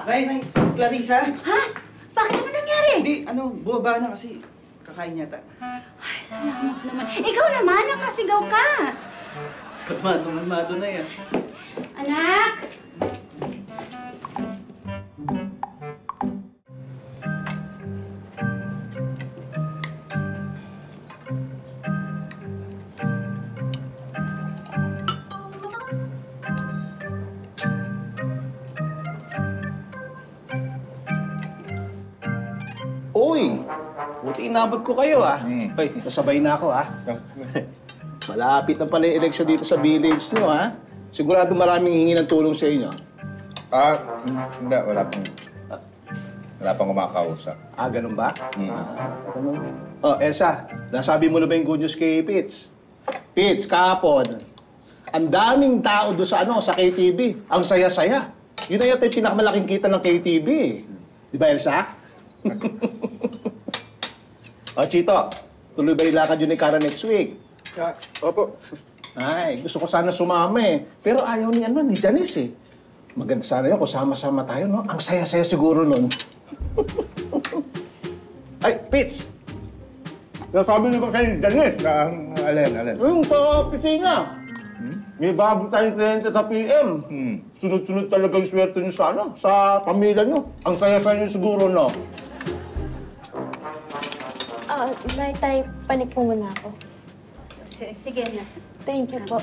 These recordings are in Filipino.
Nay, Clarissa? Ha? Bakit naman nangyari? Hindi, bumaba na kasi kakain yata. Ay, salamat naman. Ikaw naman, nakasigaw ka. Kalmado na yan. Anak! Uy! Buti inabot ko kayo, Ay, nasabay na ako, Malapit na pala yung eleksyon dito sa village nyo, Sigurado maraming hingi ng tulong sa inyo. Hindi. Wala pang kumakausap. Ganun ba? Ganun. Oh, Elsa, nasabi mo na ba yung good news kay Pitts? Pitts, kahapon, ang daming tao doon sa KTV. Ang saya-saya. Yun na yata yung pinakamalaking kita ng KTV. Di ba, Elsa? Chito, tuloy ba yung lakad yun ni Kara next week? Opo. Ay, gusto ko sana sumama Pero ayaw ni Janice Maganda sana yun kung sama-sama tayo, no? Ang saya-saya siguro nun. Ay, Pitts! Nasabi niyo ba kayo ni Janice? Alin? Yung sa opisina. May bago tayong kliyente sa PM. Sunod-sunod talaga yung swerte niyo sa pamilya niyo. Ang saya-saya niyo siguro, no? Tay, panik po muna ako. Sige na. Thank you po.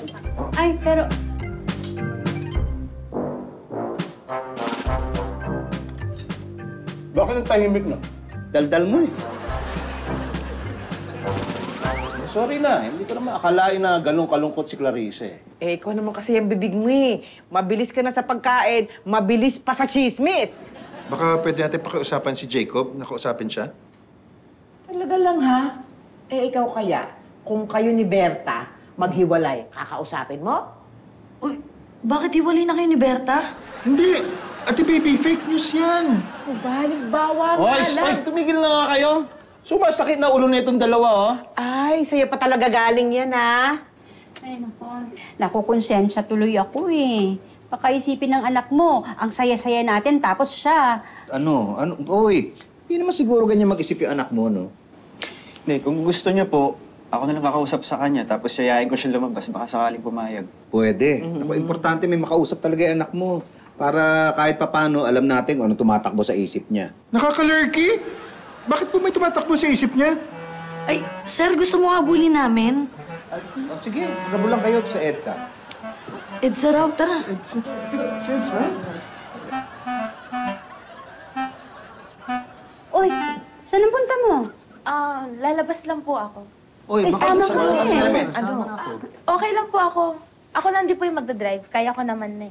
Ay, pero... Bakit ang tahimik na? Daldal mo Sorry na, hindi ko naman akalain na ganun kalungkot si Clarice ikaw naman kasi yung bibig mo Mabilis ka na sa pagkain, mabilis pa sa chismis. Baka pwede natin pakiusapan si Jacob. Nakausapin siya. Talaga lang, ha? Ikaw kaya, kung kayo ni Berta maghiwalay, kakausapin mo? Uy, bakit hiwalay na kayo ni Berta? Hindi! Ate Baby, fake news yan! Halimbawa nga Hoy, lang. tumigil na nga kayo. Sumasakit na ulo na itong dalawa, Ay, sa'yo pa talaga galing yan, ha? Ay, nakukonsensya tuloy ako Pakaisipin ng anak mo, ang saya-saya natin, tapos siya. Uy, hindi naman siguro ganyan mag-isip yung anak mo, no? Hindi, kung gusto niyo po, ako na lang kakausap sa kanya, tapos yayain ko siya lumabas, baka sakaling pumayag. Pwede. Importante may makausap talaga yung anak mo. Para kahit papano, alam natin kung ano tumatakbo sa isip niya. Nakakalurky? Bakit po may tumatakbo sa isip niya? Ay, sir, gusto mo habulin namin? Sige, magabulang kayo sa EDSA. Edsa raw, tara. Sense, ha? Uy, saan ang punta mo? Lalabas lang po ako. Uy, Isama makikasama kami. namin. Okay lang po ako. Ako na hindi po yung magdadrive. Kaya ko naman na